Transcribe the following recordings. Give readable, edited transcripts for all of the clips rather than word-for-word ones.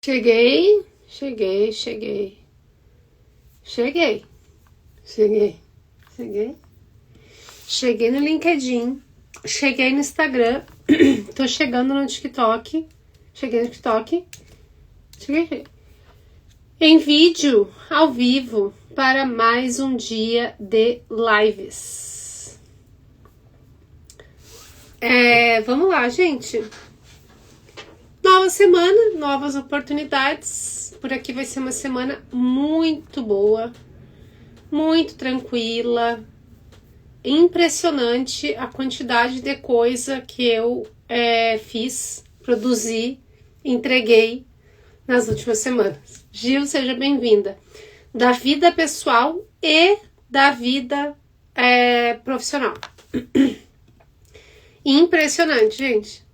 Cheguei. Cheguei no LinkedIn. Cheguei no Instagram. Tô chegando no TikTok. Cheguei no TikTok. Cheguei. Em vídeo, ao vivo, para mais um dia de lives. Vamos lá, gente. Nova semana, novas oportunidades. Por aqui vai ser uma semana muito boa, muito tranquila. Impressionante a quantidade de coisa que eu fiz, produzi, entreguei nas últimas semanas. Gil, seja bem-vinda. Da vida pessoal e da vida profissional. Impressionante, gente.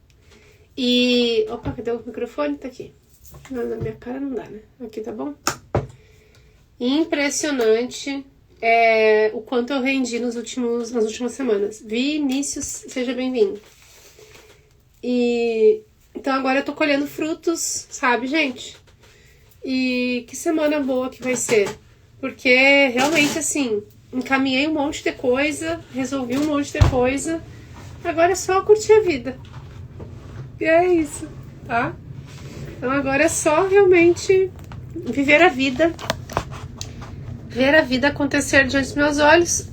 E... Opa, cadê o microfone? Tá aqui. Não, na minha cara não dá, né? Aqui tá bom? Impressionante o quanto eu rendi nas últimas semanas. Vinícius, seja bem-vindo. E... Então agora eu tô colhendo frutos, sabe, gente? E que semana boa que vai ser. Porque realmente, assim, encaminhei um monte de coisa, resolvi um monte de coisa. Agora é só curtir a vida. E é isso, tá? Então agora é só realmente viver a vida. Ver a vida acontecer diante dos meus olhos.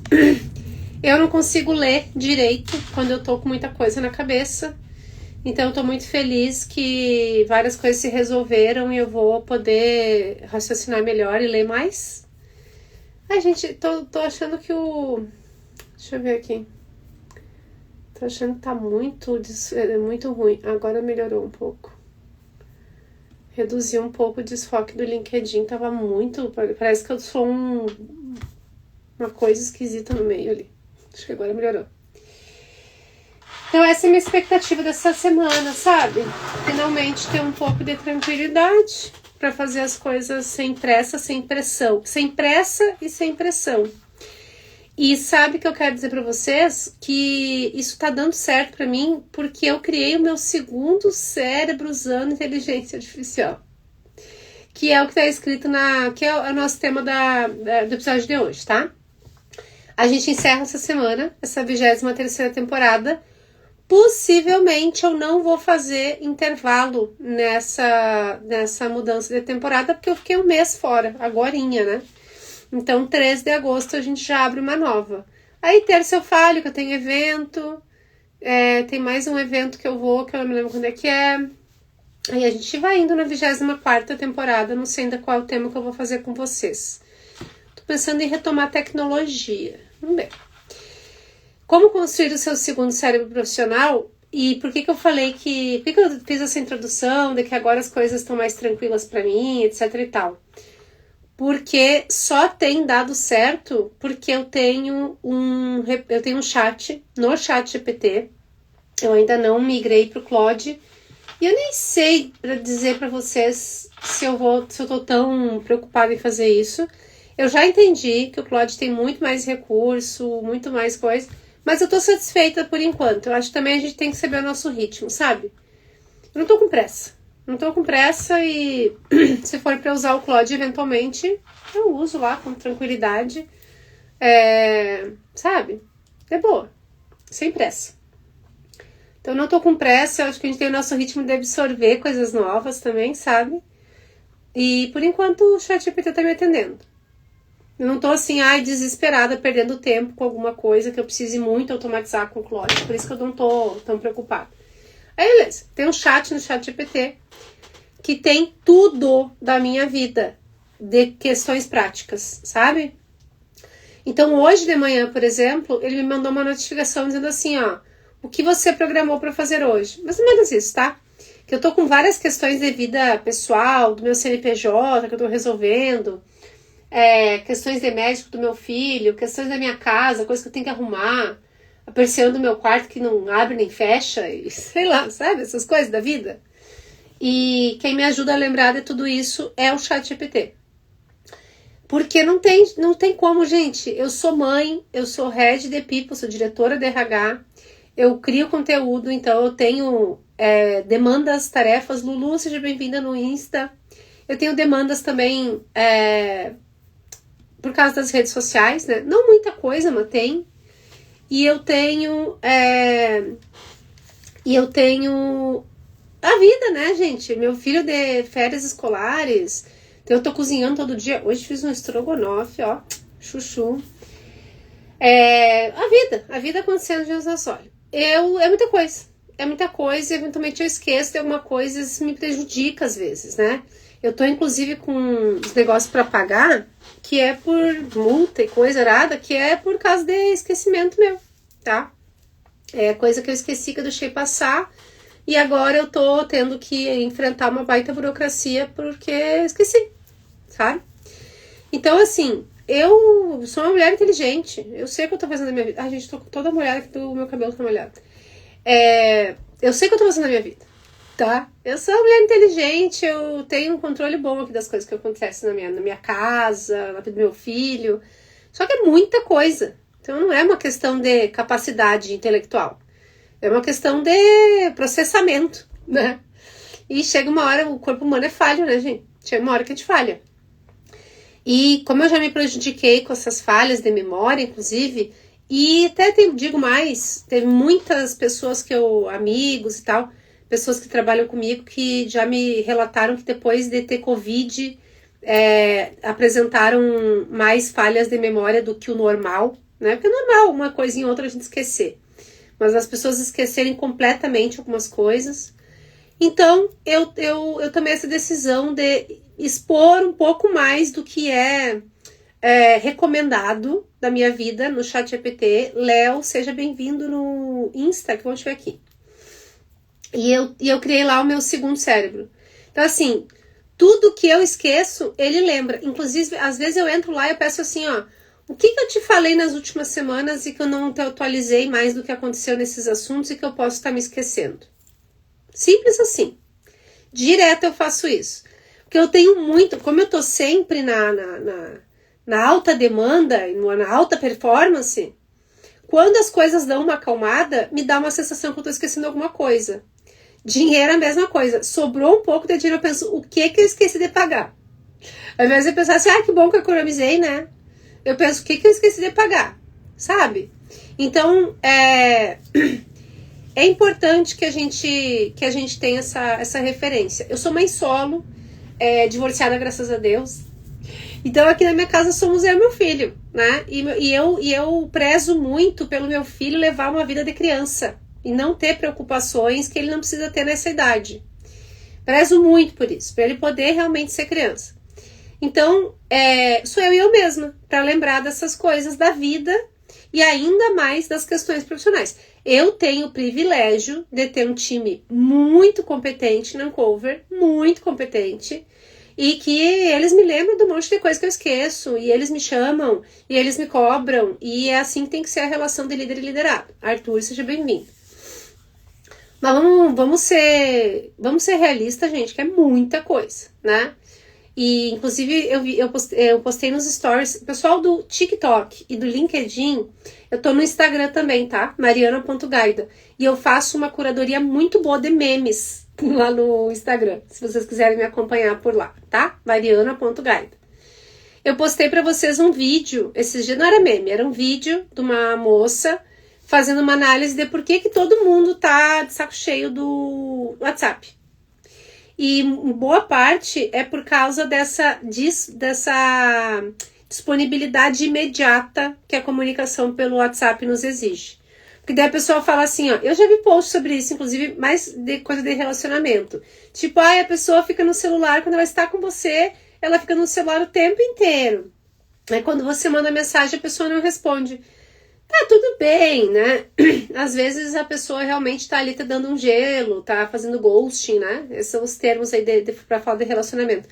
Eu não consigo ler direito quando eu tô com muita coisa na cabeça. Então eu tô muito feliz que várias coisas se resolveram e eu vou poder raciocinar melhor e ler mais. Ai, gente, tô achando que o... Deixa eu ver aqui. Tô achando que tá muito ruim. Agora melhorou um pouco. Reduziu um pouco o desfoque do LinkedIn. Tava muito... Parece que eu sou uma coisa esquisita no meio ali. Acho que agora melhorou. Então essa é a minha expectativa dessa semana, sabe? Finalmente ter um pouco de tranquilidade para fazer as coisas sem pressa, sem pressão. Sem pressa e sem pressão. E sabe que eu quero dizer para vocês que isso tá dando certo para mim porque eu criei o meu segundo cérebro usando inteligência artificial. Que é o que tá escrito que é o nosso tema do episódio de hoje, tá? A gente encerra essa semana, essa 23ª temporada. Possivelmente eu não vou fazer intervalo nessa mudança de temporada porque eu fiquei um mês fora, agorinha, né? Então, 13 de agosto a gente já abre uma nova. Aí, terça eu falo que eu tenho evento. Tem mais um evento que eu vou, que eu não me lembro quando é que é. Aí a gente vai indo na 24ª temporada. Não sei ainda qual é o tema que eu vou fazer com vocês. Tô pensando em retomar tecnologia. Vamos ver. Como construir o seu segundo cérebro profissional? E por que eu falei que... Por que eu fiz essa introdução de que agora as coisas estão mais tranquilas para mim, etc e tal? Porque só tem dado certo porque eu tenho um chat no ChatGPT. Eu ainda não migrei pro Claude. E eu nem sei para dizer para vocês se eu tô tão preocupada em fazer isso. Eu já entendi que o Claude tem muito mais recurso, muito mais coisa. Mas eu tô satisfeita por enquanto. Eu acho que também a gente tem que saber o nosso ritmo, sabe? Eu não tô com pressa. Não tô com pressa e se for para usar o Claude eventualmente, eu uso lá com tranquilidade. Sabe? É boa. Sem pressa. Então não tô com pressa, eu acho que a gente tem o nosso ritmo de absorver coisas novas também, sabe? E por enquanto o ChatGPT tá me atendendo. Eu não tô assim, desesperada, perdendo tempo com alguma coisa que eu precise muito automatizar com o Claude. Por isso que eu não tô tão preocupada. Aí, beleza. Tem um chat no ChatGPT que tem tudo da minha vida, de questões práticas, sabe? Então, hoje de manhã, por exemplo, ele me mandou uma notificação dizendo assim, ó, o que você programou para fazer hoje? Mais ou menos isso, tá? Que eu tô com várias questões de vida pessoal, do meu CNPJ, que eu tô resolvendo, questões de médico do meu filho, questões da minha casa, coisas que eu tenho que arrumar, a persiana do meu quarto que não abre nem fecha, e sei lá, sabe? Essas coisas da vida. E quem me ajuda a lembrar de tudo isso é o ChatGPT. Porque não tem como, gente. Eu sou mãe, eu sou head de people, sou diretora de RH, eu crio conteúdo, então eu tenho demandas, tarefas. Lulu, seja bem-vinda no Insta. Eu tenho demandas também por causa das redes sociais, né? Não muita coisa, mas tem. E eu tenho a vida, né, gente? Meu filho de férias escolares. Então eu tô cozinhando todo dia. Hoje fiz um estrogonofe, ó. Chuchu. A vida acontecendo diante dos olhos. É muita coisa. É muita coisa e eventualmente eu esqueço de alguma coisa e isso me prejudica às vezes, né? Eu tô inclusive com os negócios pra pagar, que é por multa e coisa errada, que é por causa de esquecimento meu, tá? É coisa que eu esqueci, que eu deixei passar e agora eu tô tendo que enfrentar uma baita burocracia porque esqueci, sabe? Então, assim, eu sou uma mulher inteligente, eu sei o que eu tô fazendo na minha vida. Ai, gente, tô toda molhada aqui, o meu cabelo tá molhado. Eu sei o que eu tô fazendo na minha vida, tá? Eu sou uma mulher inteligente, eu tenho um controle bom aqui das coisas que acontecem na minha casa, na vida do meu filho. Só que é muita coisa. Então não é uma questão de capacidade intelectual. É uma questão de processamento, né? E chega uma hora, o corpo humano é falho, né, gente? Chega uma hora que a gente falha. E como eu já me prejudiquei com essas falhas de memória, inclusive, e até digo mais, teve muitas pessoas amigos e tal, pessoas que trabalham comigo que já me relataram que depois de ter Covid apresentaram mais falhas de memória do que o normal, né? Porque é normal uma coisinha ou outra a gente esquecer, mas as pessoas esquecerem completamente algumas coisas. Então eu tomei essa decisão de expor um pouco mais do que é recomendado da minha vida no ChatGPT. Léo, seja bem-vindo no Insta, que vamos ver aqui. E eu criei lá o meu segundo cérebro. Então, assim, tudo que eu esqueço, ele lembra. Inclusive, às vezes eu entro lá e eu peço assim, ó, o que eu te falei nas últimas semanas e que eu não te atualizei mais do que aconteceu nesses assuntos e que eu posso estar me esquecendo? Simples assim. Direto eu faço isso. Porque eu tenho muito, como eu tô sempre na alta demanda e na alta performance, quando as coisas dão uma acalmada, me dá uma sensação que eu tô esquecendo alguma coisa. Dinheiro é a mesma coisa. Sobrou um pouco de dinheiro, eu penso, o que eu esqueci de pagar? Ao invés de eu pensar assim, que bom que eu economizei, né? Eu penso, o que eu esqueci de pagar? Sabe? Então, é importante que a gente tenha essa referência. Eu sou mãe solo, divorciada, graças a Deus. Então aqui na minha casa somos eu e meu filho, né? E eu prezo muito pelo meu filho levar uma vida de criança e não ter preocupações que ele não precisa ter nessa idade. Prezo muito por isso, para ele poder realmente ser criança. Então, sou eu e eu mesma, para lembrar dessas coisas da vida e ainda mais das questões profissionais. Eu tenho o privilégio de ter um time muito competente na Uncover, muito competente, e que eles me lembram de um monte de coisa que eu esqueço, e eles me chamam, e eles me cobram, e é assim que tem que ser a relação de líder e liderado. Arthur, seja bem-vindo. Mas vamos ser realistas, gente, que é muita coisa, né? E, inclusive, eu postei nos stories, pessoal do TikTok e do LinkedIn, eu tô no Instagram também, tá? mariana.gaida. E eu faço uma curadoria muito boa de memes lá no Instagram, se vocês quiserem me acompanhar por lá, tá? mariana.gaida. Eu postei pra vocês um vídeo, esses dias não era meme, era um vídeo de uma moça fazendo uma análise de por que todo mundo tá de saco cheio do WhatsApp. E boa parte é por causa dessa disponibilidade imediata que a comunicação pelo WhatsApp nos exige. Porque daí a pessoa fala assim, ó, eu já vi posts sobre isso, inclusive mais de coisa de relacionamento. Tipo, a pessoa fica no celular, quando ela está com você, ela fica no celular o tempo inteiro. Aí quando você manda mensagem, a pessoa não responde. Tá tudo bem, né? Às vezes a pessoa realmente tá ali, tá dando um gelo, tá fazendo ghosting, né? Esses são os termos aí pra falar de relacionamento.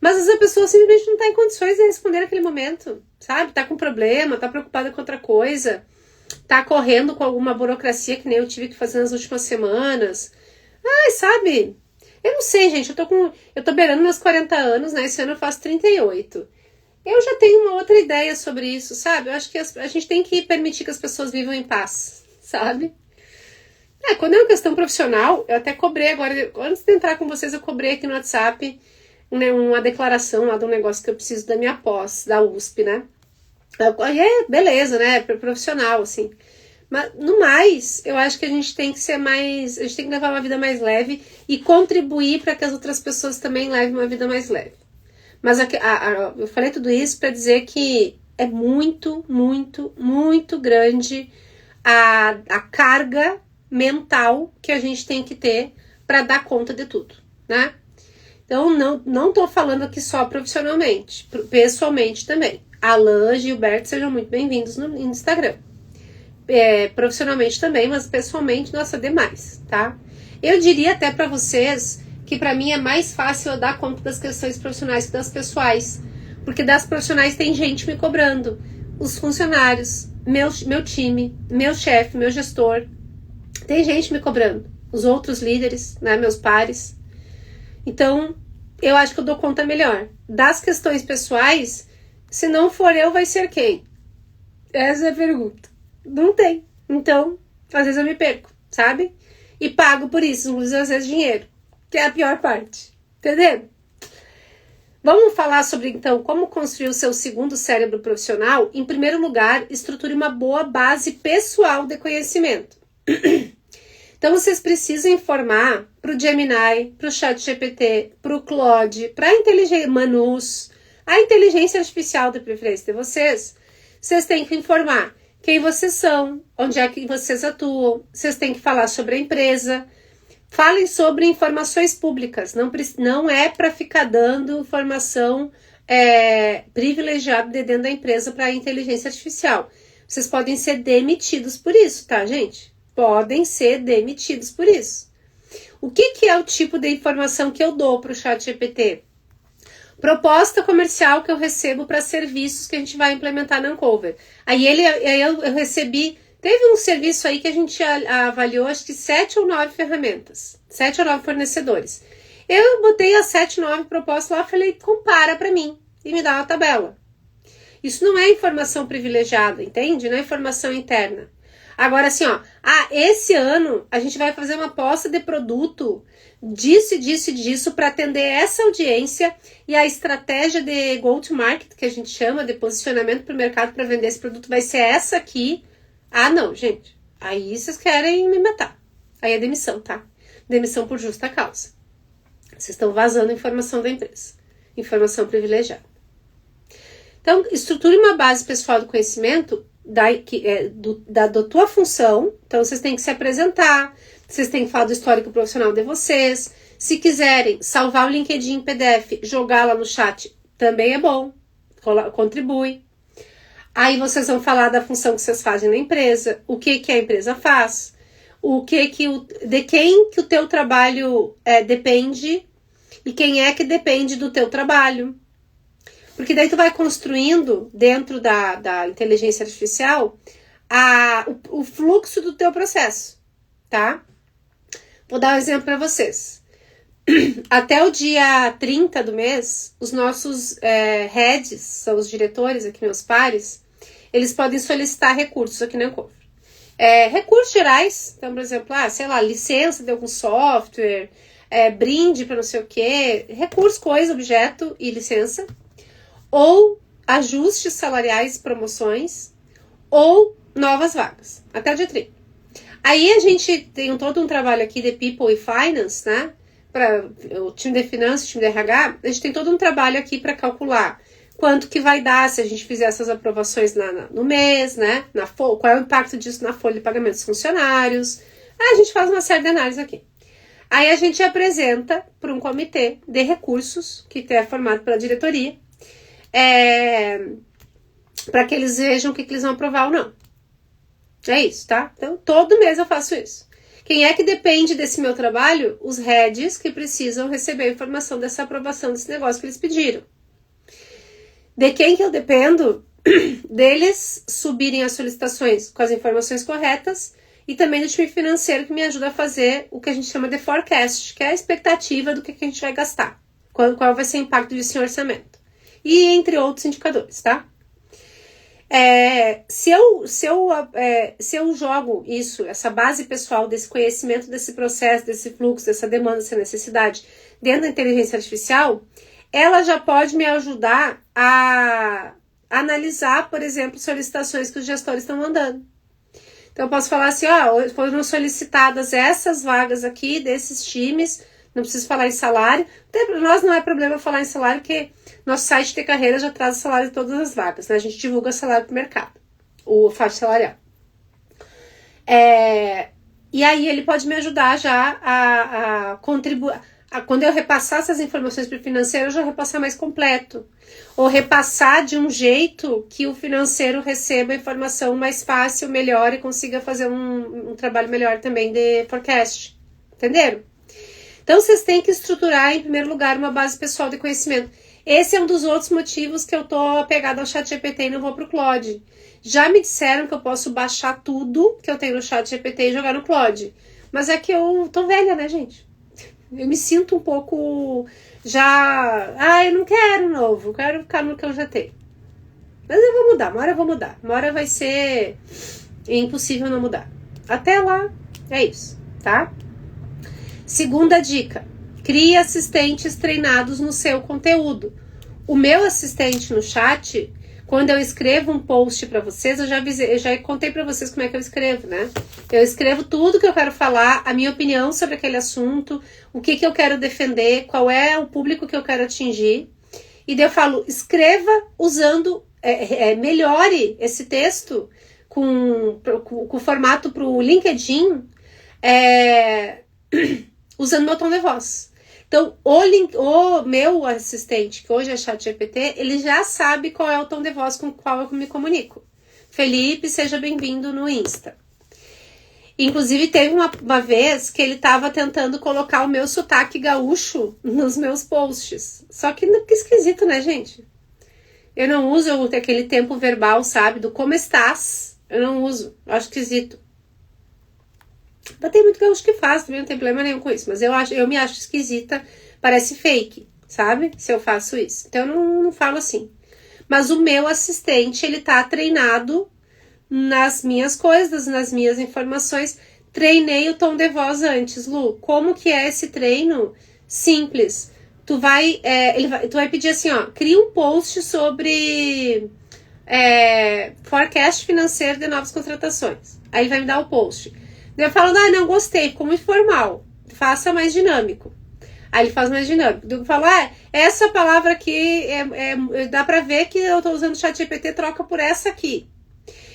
Mas às vezes a pessoa simplesmente não tá em condições de responder naquele momento, sabe? Tá com problema, tá preocupada com outra coisa, tá correndo com alguma burocracia que nem eu tive que fazer nas últimas semanas. Ai, sabe? Eu não sei, gente, eu tô beirando meus 40 anos, né? Esse ano eu faço 38. Eu já tenho uma outra ideia sobre isso, sabe? Eu acho que a gente tem que permitir que as pessoas vivam em paz, sabe? Quando é uma questão profissional, eu até cobrei agora, antes de entrar com vocês, eu cobrei aqui no WhatsApp, né, uma declaração lá de um negócio que eu preciso da minha pós, da USP, né? Aí beleza, né? Profissional, assim. Mas, no mais, eu acho que a gente tem que ser mais... A gente tem que levar uma vida mais leve e contribuir para que as outras pessoas também levem uma vida mais leve. Mas eu falei tudo isso para dizer que é muito, muito, muito grande a carga mental que a gente tem que ter para dar conta de tudo, né? Então, não tô falando aqui só profissionalmente, pessoalmente também. Alan, Gilberto, sejam muito bem-vindos no Instagram. Profissionalmente também, mas pessoalmente, nossa, demais, tá? Eu diria até para vocês que para mim é mais fácil eu dar conta das questões profissionais que das pessoais, porque das profissionais tem gente me cobrando, os funcionários, meu time, meu chefe, meu gestor, tem gente me cobrando, os outros líderes, né, meus pares. Então, eu acho que eu dou conta melhor. Das questões pessoais, se não for eu, vai ser quem? Essa é a pergunta. Não tem. Então, às vezes eu me perco, sabe? E pago por isso, inclusive às vezes dinheiro, que é a pior parte. Entendeu? Vamos falar sobre, então, como construir o seu segundo cérebro profissional? Em primeiro lugar, estruture uma boa base pessoal de conhecimento. Então, vocês precisam informar para o Gemini, para o ChatGPT, para o Claude, para a inteligência Manus, a inteligência artificial de preferência de vocês. Vocês têm que informar quem vocês são, onde é que vocês atuam, vocês têm que falar sobre a empresa. Falem sobre informações públicas, não é para ficar dando informação privilegiada de dentro da empresa para a inteligência artificial. Vocês podem ser demitidos por isso, tá, gente? Podem ser demitidos por isso. O que é o tipo de informação que eu dou para o ChatGPT? Proposta comercial que eu recebo para serviços que a gente vai implementar na Uncover. Aí eu recebi... Teve um serviço aí que a gente avaliou, acho que 7 ou 9 ferramentas. 7 ou 9 fornecedores. Eu botei as 7, 9 propostas lá e falei, compara para mim e me dá uma tabela. Isso não é informação privilegiada, entende? Não é informação interna. Agora assim, ó, esse ano a gente vai fazer uma aposta de produto disso, disso e disso para atender essa audiência e a estratégia de go-to-market, que a gente chama de posicionamento para o mercado para vender esse produto, vai ser essa aqui. Não, gente, aí vocês querem me matar. Aí é demissão, tá? Demissão por justa causa. Vocês estão vazando informação da empresa. Informação privilegiada. Então, estruture uma base pessoal do conhecimento da tua função. Então, vocês têm que se apresentar, vocês têm que falar do histórico profissional de vocês. Se quiserem salvar o LinkedIn em PDF, jogar lá no chat, também é bom. Contribui. Aí vocês vão falar da função que vocês fazem na empresa, o que a empresa faz, de quem que o teu trabalho depende e quem é que depende do teu trabalho. Porque daí tu vai construindo dentro da inteligência artificial o fluxo do teu processo, tá? Vou dar um exemplo para vocês. Até o dia 30 do mês, os nossos heads, são os diretores aqui, meus pares, eles podem solicitar recursos aqui na Uncover. Recursos gerais, então, por exemplo, licença de algum software, brinde para não sei o quê, recurso, coisa, objeto e licença, ou ajustes salariais, promoções, ou novas vagas, até o dia 30. Aí a gente tem todo um trabalho aqui de People e Finance, né? Para o time de finanças, o time de RH, a gente tem todo um trabalho aqui para calcular quanto que vai dar se a gente fizer essas aprovações no mês, né? Qual é o impacto disso na folha de pagamento dos funcionários. A gente faz uma série de análises aqui. Aí a gente apresenta para um comitê de recursos, que é formado pela diretoria, para que eles vejam o que eles vão aprovar ou não. É isso, tá? Então, todo mês eu faço isso. Quem é que depende desse meu trabalho? Os heads que precisam receber a informação dessa aprovação desse negócio que eles pediram. De quem que eu dependo? Deles subirem as solicitações com as informações corretas e também do time financeiro que me ajuda a fazer o que a gente chama de forecast, que é a expectativa do que a gente vai gastar. Qual vai ser o impacto disso em orçamento. E entre outros indicadores, tá? Se eu jogo isso, essa base pessoal desse conhecimento, desse processo, desse fluxo, dessa demanda, dessa necessidade dentro da inteligência artificial, ela já pode me ajudar a analisar, por exemplo, solicitações que os gestores estão mandando. Então eu posso falar assim, foram solicitadas essas vagas aqui desses times, não preciso falar em salário. Para nós não é problema falar em salário, porque nosso site de carreira já traz o salário de todas as vagas, né? A gente divulga salário para o mercado, o faixa salarial. E aí ele pode me ajudar já a contribuir. Quando eu repassar essas informações para o financeiro, eu já repassar mais completo. Ou repassar de um jeito que o financeiro receba a informação mais fácil, melhor e consiga fazer um trabalho melhor também de forecast. Entenderam? Então, vocês têm que estruturar, em primeiro lugar, uma base pessoal de conhecimento. Esse é um dos outros motivos que eu tô apegada ao ChatGPT e não vou pro Claude. Já me disseram que eu posso baixar tudo que eu tenho no ChatGPT e jogar no Claude. Mas é que eu tô velha, né, gente? Eu me sinto um pouco já... eu não quero novo, eu quero ficar no que eu já tenho. Mas eu vou mudar, uma hora eu vou mudar. Uma hora vai ser impossível não mudar. Até lá, é isso, tá? Segunda dica, crie assistentes treinados no seu conteúdo. O meu assistente no chat, quando eu escrevo um post para vocês, eu já contei para vocês como é que eu escrevo, né? Eu escrevo tudo que eu quero falar, a minha opinião sobre aquele assunto, o que eu quero defender, qual é o público que eu quero atingir. E daí eu falo, escreva usando, melhore esse texto com formato para o LinkedIn, usando meu tom de voz. Então, o meu assistente, que hoje é ChatGPT, ele já sabe qual é o tom de voz com o qual eu me comunico. Felipe, seja bem-vindo no Insta. Inclusive, teve uma vez que ele estava tentando colocar o meu sotaque gaúcho nos meus posts. Só que esquisito, né, gente? Eu não uso aquele tempo verbal, sabe? Do como estás. Eu não uso. Eu acho esquisito. Mas tem muito gaúcho que faz, também não tem problema nenhum com isso. Mas eu me acho esquisita, parece fake, sabe? Se eu faço isso. Então eu não falo assim. Mas o meu assistente, ele tá treinado nas minhas coisas, nas minhas informações. Treinei o tom de voz antes, Lu. Como que é esse treino? Simples. Tu vai pedir assim, cria um post sobre forecast financeiro de novas contratações. Aí ele vai me dar o post. Eu falo, não gostei, ficou muito formal. Faça mais dinâmico. Aí ele faz mais dinâmico. Eu falo, essa palavra aqui, dá pra ver que eu tô usando o ChatGPT, troca por essa aqui.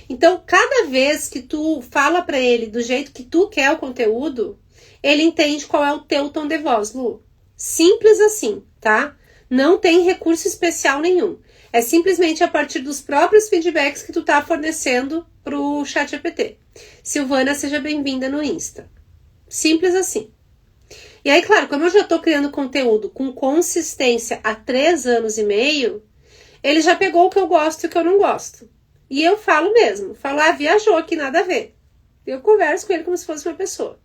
Então, cada vez que tu fala pra ele do jeito que tu quer o conteúdo, ele entende qual é o teu tom de voz, Lu. Simples assim, tá? Não tem recurso especial nenhum. É simplesmente a partir dos próprios feedbacks que tu tá fornecendo pro ChatGPT. Silvana, seja bem-vinda no Insta. Simples assim. E aí, claro, como eu já tô criando conteúdo com consistência há 3 anos e meio, ele já pegou o que eu gosto e o que eu não gosto. E eu falo mesmo. Falo, viajou aqui, nada a ver. Eu converso com ele como se fosse uma pessoa.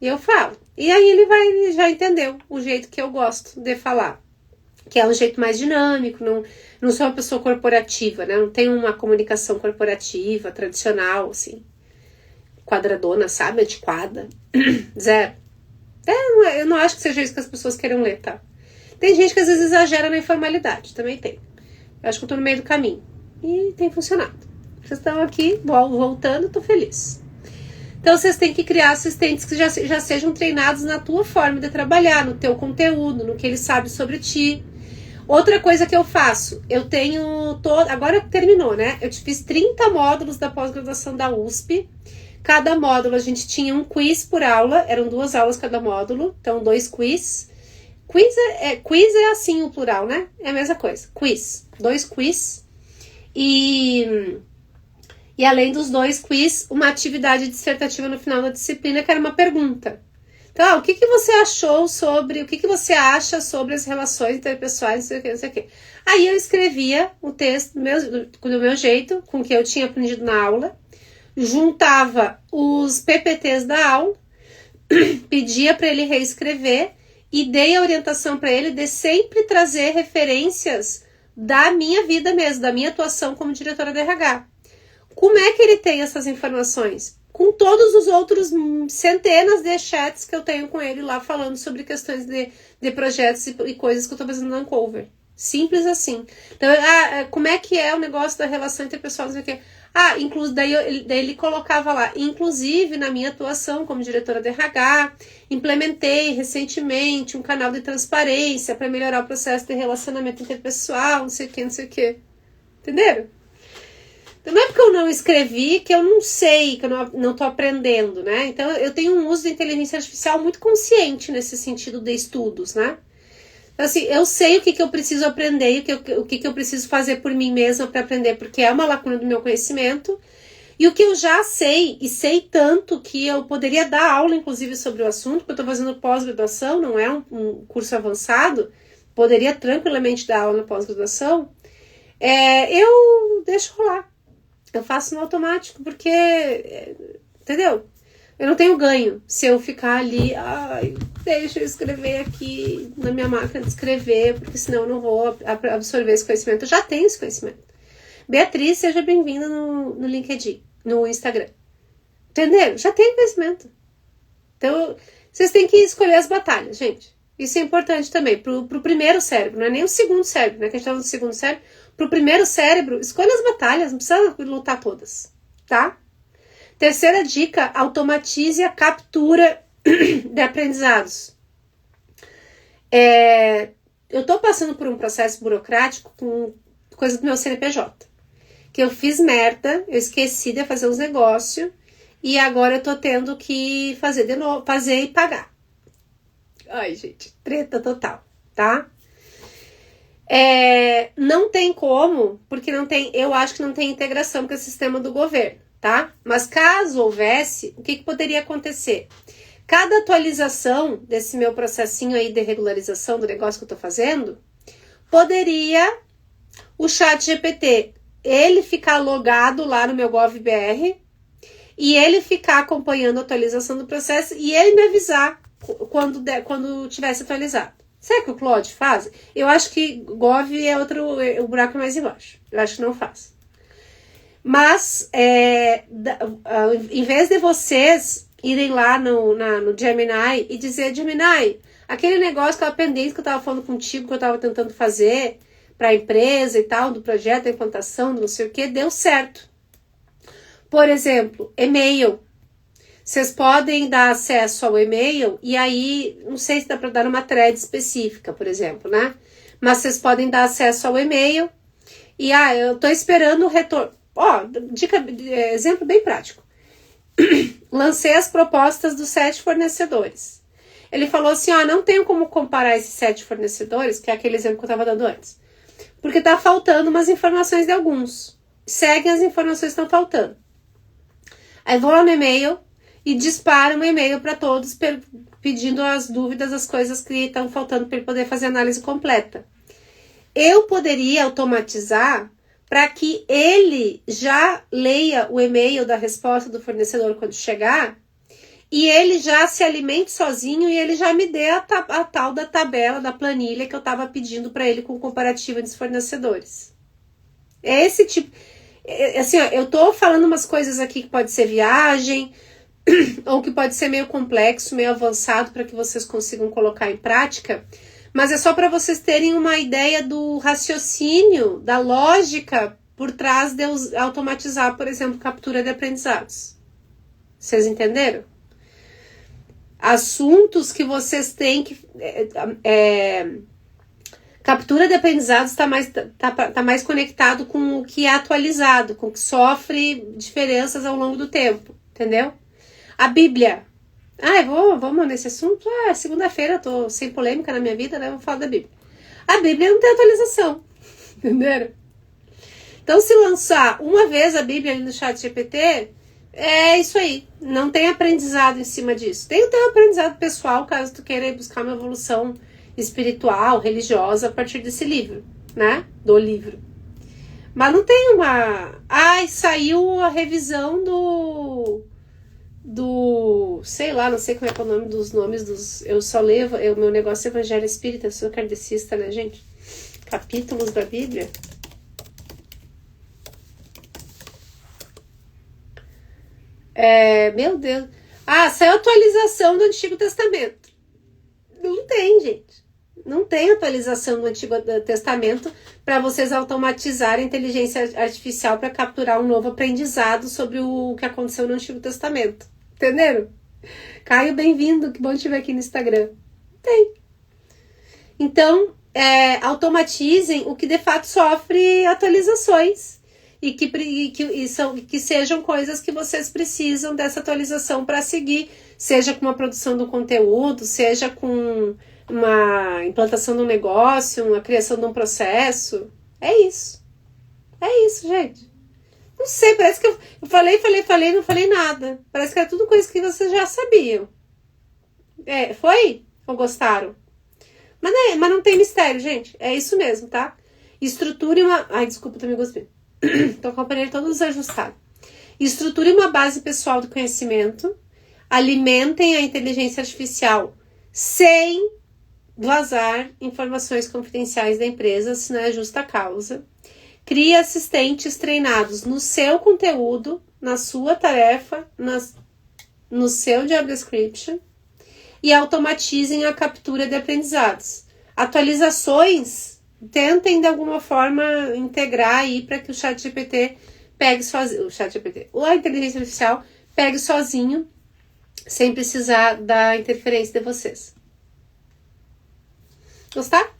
E eu falo. E aí ele já entendeu o jeito que eu gosto de falar. Que é um jeito mais dinâmico, não sou uma pessoa corporativa, né? Não tenho uma comunicação corporativa, tradicional, assim, quadradona, sabe? Antiquada. Zero. Eu não acho que seja isso que as pessoas queiram ler, tá? Tem gente que às vezes exagera na informalidade, também tem. Eu acho que eu tô no meio do caminho. E tem funcionado. Vocês estão aqui, voltando, tô feliz. Então, vocês têm que criar assistentes que já sejam treinados na tua forma de trabalhar, no teu conteúdo, no que eles sabem sobre ti. Outra coisa que eu faço, eu tenho agora terminou, né? Eu fiz 30 módulos da pós-graduação da USP. Cada módulo a gente tinha um quiz por aula, eram 2 aulas cada módulo, então 2 quiz. Quiz é assim o plural, né? É a mesma coisa, quiz. 2 quiz. E além dos 2 quiz, uma atividade dissertativa no final da disciplina, que era uma pergunta. Então, o que você achou sobre, o que você acha sobre as relações interpessoais, não sei o que. Aí eu escrevia o texto do meu jeito, com o que eu tinha aprendido na aula, juntava os PPTs da aula, pedia para ele reescrever e dei a orientação para ele de sempre trazer referências da minha vida mesmo, da minha atuação como diretora de RH. Como é que ele tem essas informações? Com todos os outros centenas de chats que eu tenho com ele lá falando sobre questões de projetos e coisas que eu tô fazendo no Uncover. Simples assim. Então, como é que é o negócio da relação interpessoal, não sei o quê. Daí ele colocava lá, inclusive na minha atuação como diretora de RH, implementei recentemente um canal de transparência para melhorar o processo de relacionamento interpessoal, não sei o que, não sei o que. Entenderam? Então não é porque eu não escrevi que eu não sei, que eu não tô aprendendo, né? Então eu tenho um uso de inteligência artificial muito consciente nesse sentido de estudos, né? Assim, eu sei o que eu preciso aprender, o que eu preciso fazer por mim mesma para aprender, porque é uma lacuna do meu conhecimento. E o que eu já sei, e sei tanto que eu poderia dar aula, inclusive, sobre o assunto, porque eu estou fazendo pós-graduação, não é um curso avançado, poderia tranquilamente dar aula na pós-graduação, eu deixo rolar. Eu faço no automático, porque, entendeu? Eu não tenho ganho se eu ficar ali, deixa eu escrever aqui na minha máquina de escrever, porque senão eu não vou absorver esse conhecimento. Eu já tenho esse conhecimento. Beatriz, seja bem-vinda no LinkedIn, no Instagram. Entenderam? Já tenho conhecimento. Então, vocês têm que escolher as batalhas, gente. Isso é importante também, pro primeiro cérebro, não é nem o segundo cérebro, né? Que a gente tá no segundo cérebro. Pro primeiro cérebro, escolha as batalhas, não precisa lutar todas, tá? Terceira dica, automatize a captura de aprendizados. Eu tô passando por um processo burocrático com coisa do meu CNPJ. Que eu fiz merda, eu esqueci de fazer uns negócios e agora eu tô tendo que fazer de novo, fazer e pagar. Ai, gente, treta total, tá? Não tem como, porque eu acho que não tem integração com o sistema do governo, tá? Mas caso houvesse, o que poderia acontecer? Cada atualização desse meu processinho aí de regularização do negócio que eu tô fazendo, poderia o ChatGPT, ele ficar logado lá no meu GovBR e ele ficar acompanhando a atualização do processo e ele me avisar quando tivesse atualizado. Será que o Claude faz? Eu acho que Gov é o buraco mais embaixo. Eu acho que não faz. Mas, em vez de vocês irem lá no Gemini e dizer, Gemini, aquele negócio que eu pendente que eu tava falando contigo, que eu tava tentando fazer para a empresa e tal, do projeto, da implantação, do não sei o que, deu certo. Por exemplo, e-mail. Vocês podem dar acesso ao e-mail e aí, não sei se dá para dar uma thread específica, por exemplo, né? Mas vocês podem dar acesso ao e-mail e, eu tô esperando o retorno. Exemplo bem prático. Lancei as propostas dos 7 fornecedores. Ele falou assim, não tenho como comparar esses 7 fornecedores, que é aquele exemplo que eu tava dando antes. Porque tá faltando umas informações de alguns. Seguem as informações que estão faltando. Aí vou lá no e-mail e disparo um e-mail para todos pedindo as dúvidas, as coisas que estão faltando para ele poder fazer a análise completa. Eu poderia automatizar para que ele já leia o e-mail da resposta do fornecedor quando chegar e ele já se alimente sozinho e ele já me dê a tal da tabela, da planilha que eu estava pedindo para ele com comparativo dos fornecedores. É esse tipo... Assim, eu tô falando umas coisas aqui que pode ser viagem ou que pode ser meio complexo, meio avançado para que vocês consigam colocar em prática, mas é só para vocês terem uma ideia do raciocínio, da lógica por trás de automatizar, por exemplo, captura de aprendizados. Vocês entenderam? Assuntos que vocês têm que... captura de aprendizados tá mais conectado com o que é atualizado, com o que sofre diferenças ao longo do tempo, entendeu? A Bíblia. Vamos nesse assunto? Segunda-feira eu tô sem polêmica na minha vida, né? Vou falar da Bíblia. A Bíblia não tem atualização, entenderam? Então, se lançar uma vez a Bíblia ali no ChatGPT, é isso aí. Não tem aprendizado em cima disso. Tem o teu aprendizado pessoal, caso tu queira buscar uma evolução espiritual, religiosa, a partir desse livro, né? Do livro. Mas não tem uma... saiu a revisão do... sei lá, não sei como é que é o nome dos nomes dos... Eu só leio... O meu negócio é Evangelho Espírita, eu sou kardecista, né, gente? Capítulos da Bíblia. Meu Deus. Saiu atualização do Antigo Testamento. Não tem, gente. Não tem atualização do Antigo Testamento para vocês automatizarem a inteligência artificial para capturar um novo aprendizado sobre o que aconteceu no Antigo Testamento. Entenderam? Caio, bem-vindo. Que bom te ver aqui no Instagram. Tem. Então, automatizem o que de fato sofre atualizações. E que sejam coisas que vocês precisam dessa atualização para seguir. Seja com uma produção do conteúdo, seja com uma implantação de um negócio, uma criação de um processo. É isso, gente. Não sei, parece que eu falei, não falei nada. Parece que era tudo coisa que vocês já sabiam. Foi? Ou gostaram? Mas não tem mistério, gente. É isso mesmo, tá? Estruture uma... Ai, desculpa, tô me gostando. Tô com o aparelho todo desajustado. Estruture uma base pessoal do conhecimento. Alimentem a inteligência artificial sem vazar informações confidenciais da empresa, se não é justa causa. Crie assistentes treinados no seu conteúdo, na sua tarefa, no seu job description, e automatizem a captura de aprendizados. Atualizações, tentem de alguma forma integrar aí para que o ChatGPT pegue sozinho, a inteligência artificial pegue sozinho, sem precisar da interferência de vocês. Gostar?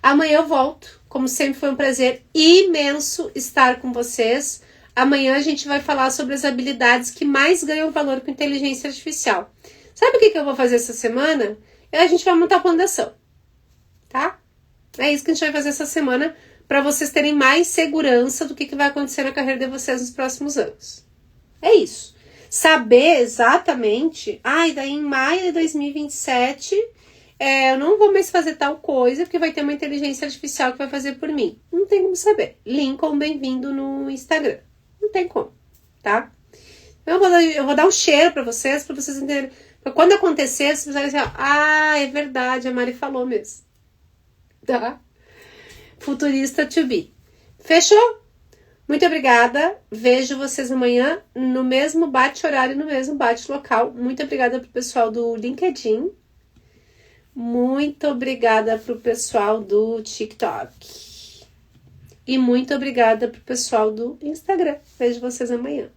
Amanhã eu volto. Como sempre, foi um prazer imenso estar com vocês. Amanhã a gente vai falar sobre as habilidades que mais ganham valor com inteligência artificial. Sabe o que eu vou fazer essa semana? A gente vai montar a plano de ação, tá? É isso que a gente vai fazer essa semana para vocês terem mais segurança do que vai acontecer na carreira de vocês nos próximos anos. É isso. Saber exatamente, daí em maio de 2027... eu não vou mais fazer tal coisa, porque vai ter uma inteligência artificial que vai fazer por mim. Não tem como saber. Lincoln, bem-vindo no Instagram. Não tem como, tá? Eu vou dar um cheiro pra vocês entenderem. Pra quando acontecer, vocês vão dizer, é verdade, a Mari falou mesmo. Tá? Futurista to be. Fechou? Muito obrigada. Vejo vocês amanhã no mesmo bate-horário, no mesmo bate-local. Muito obrigada pro pessoal do LinkedIn. Muito obrigada pro pessoal do TikTok. E muito obrigada pro pessoal do Instagram. Vejo vocês amanhã.